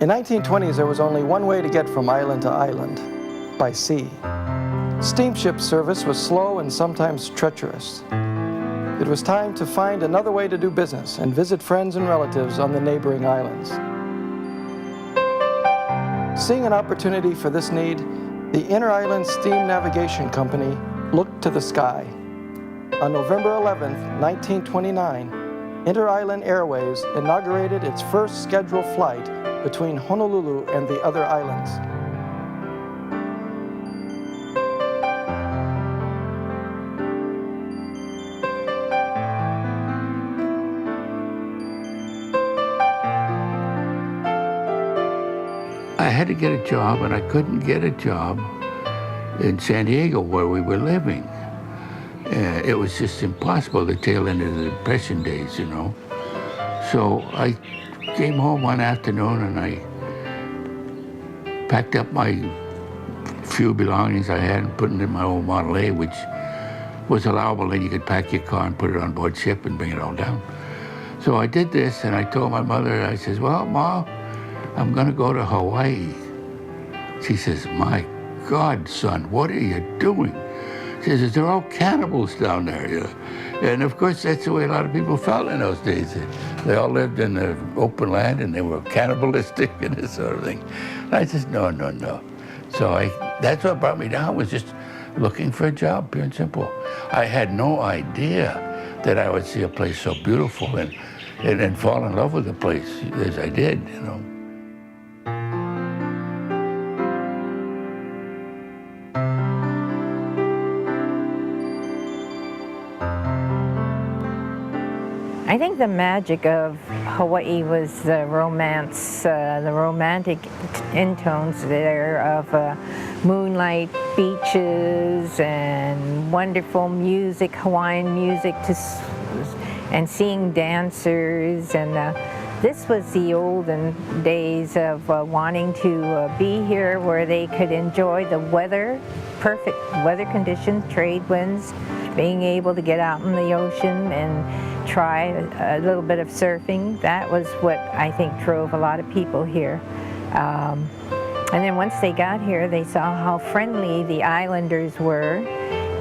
In 1920s, there was only one way to get from island to island, by sea. Steamship service was slow and sometimes treacherous. It was time to find another way to do business and visit friends and relatives on the neighboring islands. Seeing an opportunity for this need, the Inter-Island Steam Navigation Company looked to the sky. On November 11, 1929, Inter-Island Airways inaugurated its first scheduled flight between Honolulu and the other islands. I had to get a job, and I couldn't get a job in San Diego where we were living. It was just impossible, the tail end of the Depression days, you know. So I came home one afternoon and I packed up my few belongings I had and put it in my old Model A, which was allowable, and you could pack your car and put it on board ship and bring it all down. So I did this, and I told my mother, I says, well, Ma, I'm gonna go to Hawaii. She says, my God, son, what are you doing? She says, they're all cannibals down there. You know? And of course, that's the way a lot of people felt in those days. They all lived in the open land and they were cannibalistic and this sort of thing. And I said, no, no, no. So that's what brought me down, was just looking for a job, pure and simple. I had no idea that I would see a place so beautiful and fall in love with the place as I did, you know. I think the magic of Hawaii was the romance, the romantic intones there of moonlight beaches and wonderful music, Hawaiian music, and seeing dancers. And this was the olden days of wanting to be here where they could enjoy the weather, perfect weather conditions, trade winds, being able to get out in the ocean and try a little bit of surfing. That was what I think drove a lot of people here. And then once they got here, they saw how friendly the islanders were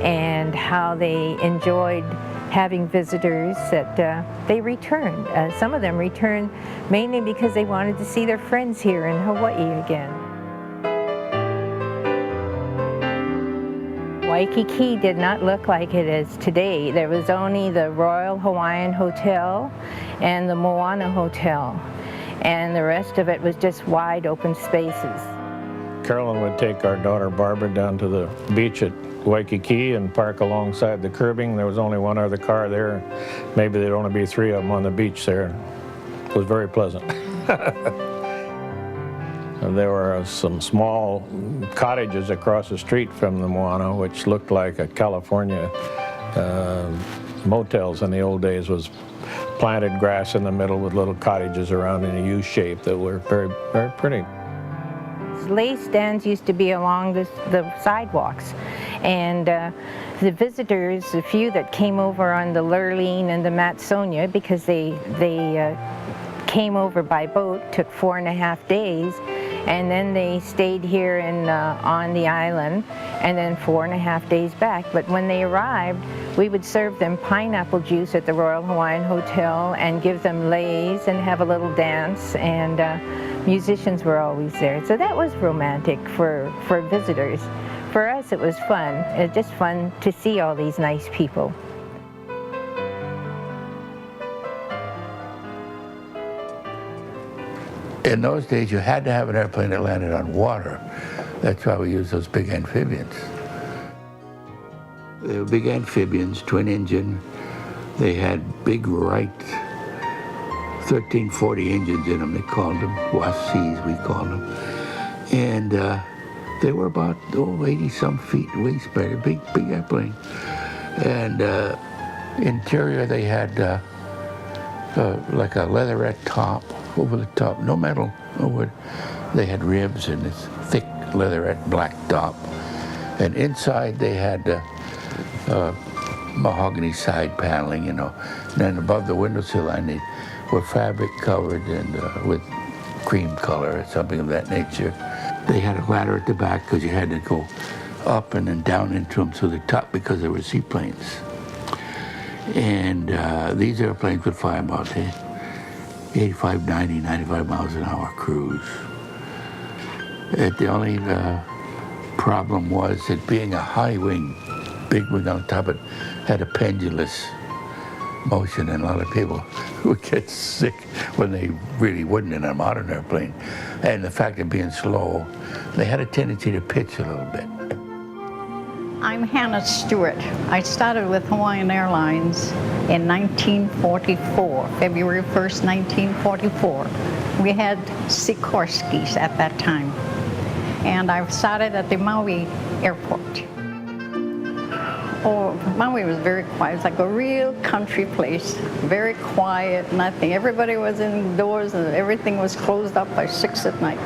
and how they enjoyed having visitors, that they returned. Some of them returned mainly because they wanted to see their friends here in Hawaii again. Waikiki did not look like it is today. There was only the Royal Hawaiian Hotel and the Moana Hotel, and the rest of it was just wide open spaces. Carolyn would take our daughter Barbara down to the beach at Waikiki and park alongside the curbing. There was only one other car there. Maybe there'd only be 3 of them on the beach there. It was very pleasant. There were some small cottages across the street from the Moana, which looked like a California motels in the old days. Was planted grass in the middle with little cottages around in a U shape that were very, very pretty. Lay stands used to be along the sidewalks, and the visitors, the few that came over on the Lurleen and the Matsonia, because they came over by boat, took 4.5 days, and then they stayed here on the island, and then 4.5 days back. But when they arrived, we would serve them pineapple juice at the Royal Hawaiian Hotel and give them leis and have a little dance, and musicians were always there. So that was romantic for visitors. For us, it was fun. It was just fun to see all these nice people. In those days, you had to have an airplane that landed on water. That's why we used those big amphibians. They were big amphibians, twin engine. They had big Wright 1340 engines in them, they called them. Wasis, we called them. And they were about 80-some feet wingspan, a big airplane. And interior, they had like a leatherette top over the top, no metal, no wood. They had ribs and this thick leatherette black top. And inside they had mahogany side paneling, you know. And then above the windowsill line, they were fabric covered and with cream color or something of that nature. They had a ladder at the back because you had to go up and then down into them through the top because they were seaplanes. And these airplanes would fly about 85, 90, 95 miles an hour cruise. The only problem was that being a high wing, big wing on top, it had a pendulous motion, and a lot of people would get sick when they really wouldn't in a modern airplane. And the fact of being slow, they had a tendency to pitch a little bit. I'm Hannah Stewart. I started with Hawaiian Airlines in 1944, February 1st, 1944. We had Sikorskis at that time. And I started at the Maui airport. Oh, Maui was very quiet. It's like a real country place. Very quiet, nothing. Everybody was indoors and everything was closed up by 6 at night.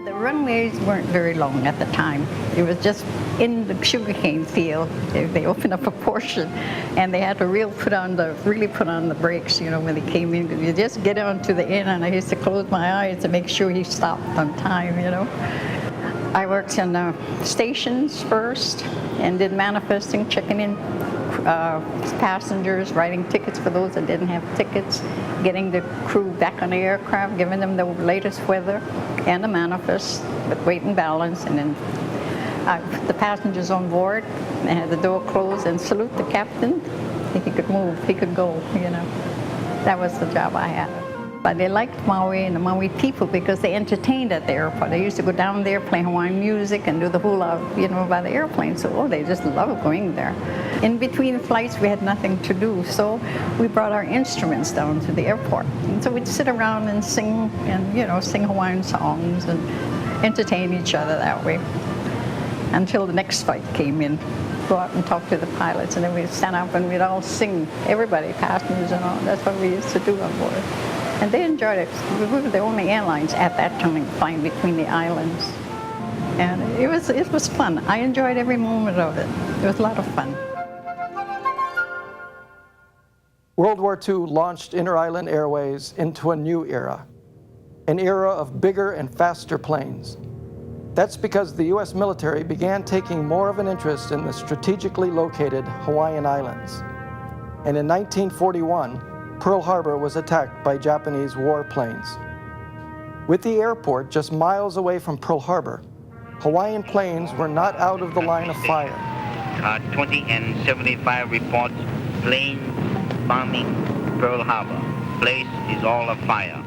The runways weren't very long at the time. It was just in the sugarcane field. They opened up a portion and they had to really put on the brakes, you know, when they came in. You just get onto the end, and I used to close my eyes to make sure he stopped on time, you know. I worked in stations first and did manifesting, checking in passengers, writing tickets for those that didn't have tickets, getting the crew back on the aircraft, giving them the latest weather and the manifest with weight and balance, and then the passengers on board, and had the door closed and salute the captain. He could move, he could go, you know. That was the job I had. But they liked Maui and the Maui people because they entertained at the airport. They used to go down there, play Hawaiian music and do the hula, you know, by the airplane. So, they just loved going there. In between flights, we had nothing to do, so we brought our instruments down to the airport. And so we'd sit around and sing, and, you know, sing Hawaiian songs and entertain each other that way until the next flight came in. Go out and talk to the pilots, and then we'd stand up and we'd all sing, everybody, passengers and all. That's what we used to do on board. And they enjoyed it. We were the only airlines at that time flying between the islands. And it was fun. I enjoyed every moment of it. It was a lot of fun. World War II launched Inter-Island Airways into a new era, an era of bigger and faster planes. That's because the U.S. military began taking more of an interest in the strategically located Hawaiian Islands. And in 1941, Pearl Harbor was attacked by Japanese warplanes. With the airport just miles away from Pearl Harbor, Hawaiian planes were not out of the line of fire. 20 and 75 reports, plane bombing Pearl Harbor. Place is all afire.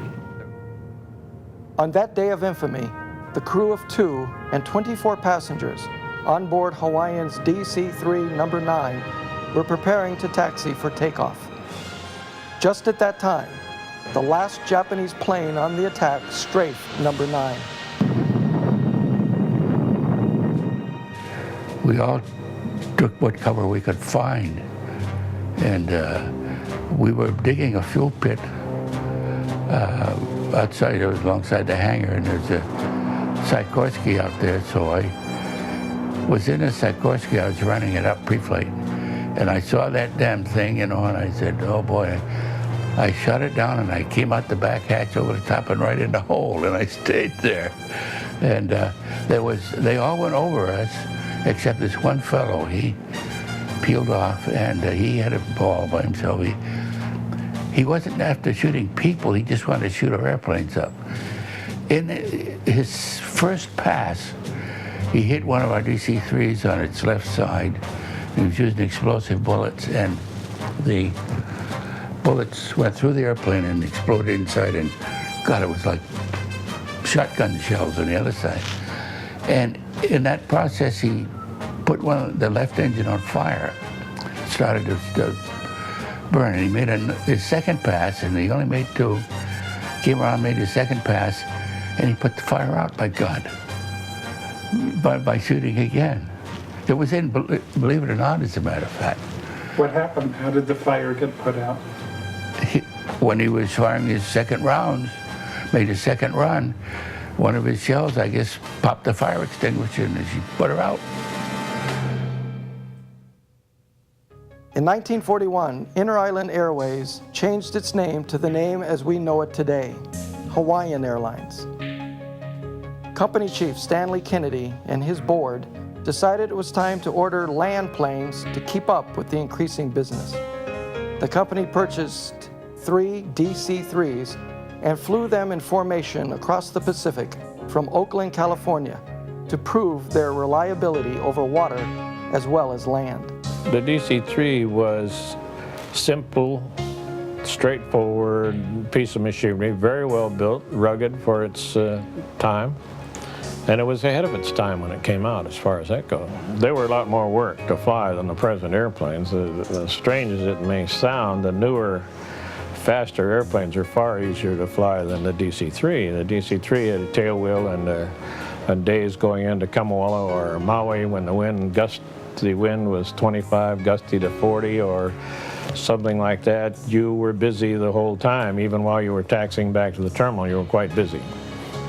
On that day of infamy, the crew of 2 and 24 passengers on board Hawaiian's DC-3 number 9 were preparing to taxi for takeoff. Just at that time, the last Japanese plane on the attack strafed number 9. We all took what cover we could find, and we were digging a fuel pit outside, it was alongside the hangar, and there's a Sikorsky out there, so I was in a Sikorsky, I was running it up pre-flight, and I saw that damn thing, you know, and I said, oh boy. I shut it down and I came out the back hatch over the top and right in the hole, and I stayed there. And they all went over us, except this one fellow. He peeled off, and he had a ball by himself. He wasn't after shooting people, he just wanted to shoot our airplanes up. In his first pass, he hit one of our DC-3s on its left side. He was using explosive bullets, and the bullets went through the airplane and exploded inside, and God, it was like shotgun shells on the other side. And in that process, he put the left engine on fire, started to burn, and he made his second pass, and he only made 2, came around, made his second pass, and he put the fire out, by God, by shooting again. It was in, believe it or not, as a matter of fact. What happened? How did the fire get put out? When he was firing his second rounds, made his second run, one of his shells, I guess, popped the fire extinguisher and she put her out. In 1941, Inter-Island Airways changed its name to the name as we know it today, Hawaiian Airlines. Company chief Stanley Kennedy and his board decided it was time to order land planes to keep up with the increasing business. The company purchased 3 DC-3s and flew them in formation across the Pacific from Oakland, California, to prove their reliability over water as well as land. The DC-3 was simple, straightforward piece of machinery, very well built, rugged for its time. And it was ahead of its time when it came out, as far as that goes. They were a lot more work to fly than the present airplanes. As strange as it may sound, the newer, faster airplanes are far easier to fly than the DC-3. The DC-3 had a tail wheel and days going into Kamawala or Maui when the gusty wind was 25, gusty to 40, or something like that. You were busy the whole time. Even while you were taxiing back to the terminal, you were quite busy.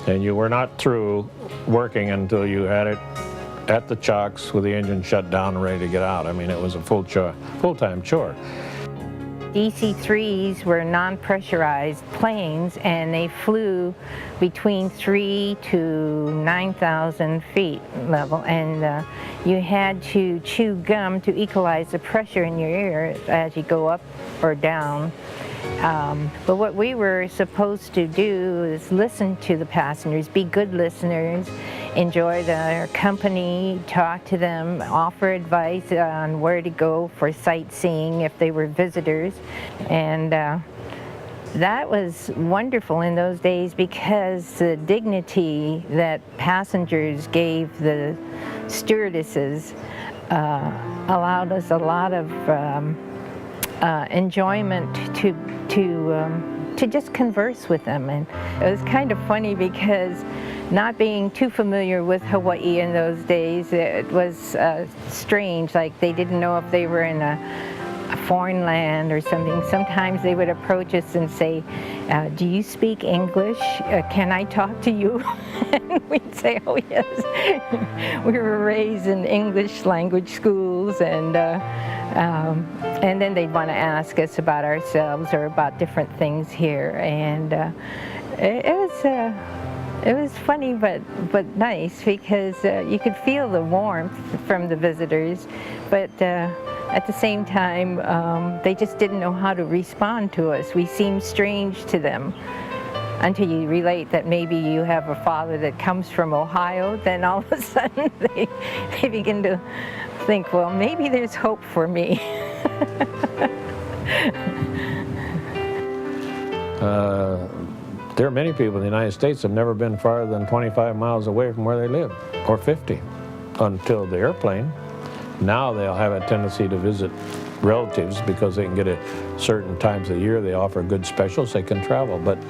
And you were not through working until you had it at the chocks with the engine shut down and ready to get out. I mean, it was a full-time chore. DC-3s were non-pressurized planes, and they flew between 3 to 9,000 feet level, and you had to chew gum to equalize the pressure in your ear as you go up or down. But what we were supposed to do is listen to the passengers, be good listeners, enjoy their company, talk to them, offer advice on where to go for sightseeing if they were visitors. And that was wonderful in those days because the dignity that passengers gave the stewardesses allowed us a lot of enjoyment to just converse with them. And it was kind of funny because not being too familiar with Hawaii in those days, it was strange. Like they didn't know if they were in a foreign land or something. Sometimes they would approach us and say, do you speak English? Can I talk to you? And we'd say, oh yes. We were raised in English language schools, and then they'd want to ask us about ourselves or about different things here. And it was funny but nice because you could feel the warmth from the visitors, but at the same time, they just didn't know how to respond to us. We seemed strange to them until you relate that maybe you have a father that comes from Ohio. Then all of a sudden they begin to think, well, maybe there's hope for me. There are many people in the United States that have never been farther than 25 miles away from where they live, or 50, until the airplane. Now they'll have a tendency to visit relatives because they can get it certain times of the year. They offer good specials, they can travel. But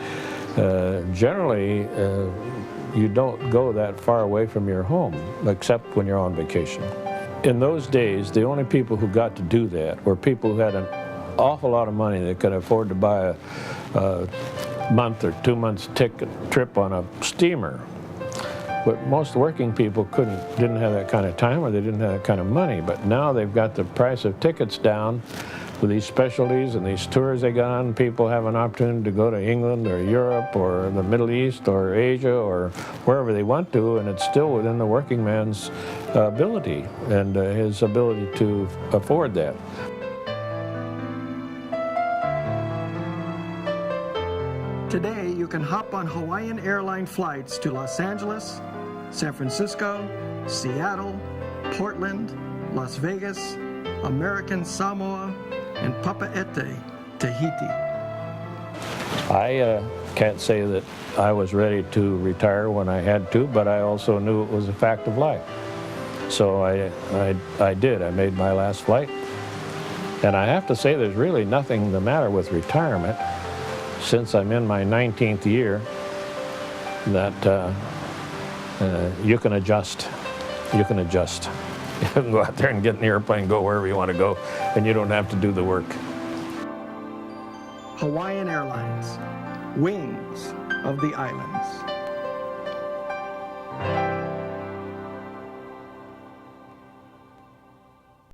generally, you don't go that far away from your home, except when you're on vacation. In those days, the only people who got to do that were people who had an awful lot of money that could afford to buy a month or 2 months trip on a steamer. But most working people didn't have that kind of time, or they didn't have that kind of money. But now they've got the price of tickets down with these specialties and these tours they got on. People have an opportunity to go to England or Europe or the Middle East or Asia or wherever they want to, and it's still within the working man's ability and his ability to afford that. Today, you can hop on Hawaiian airline flights to Los Angeles, San Francisco, Seattle, Portland, Las Vegas, American Samoa, and Papeete, Tahiti. I can't say that I was ready to retire when I had to, but I also knew it was a fact of life. So I did. I made my last flight. And I have to say there's really nothing the matter with retirement since I'm in my 19th year that you can adjust. You can adjust. You can go out there and get in the airplane, go wherever you want to go, and you don't have to do the work. Hawaiian Airlines, wings of the islands.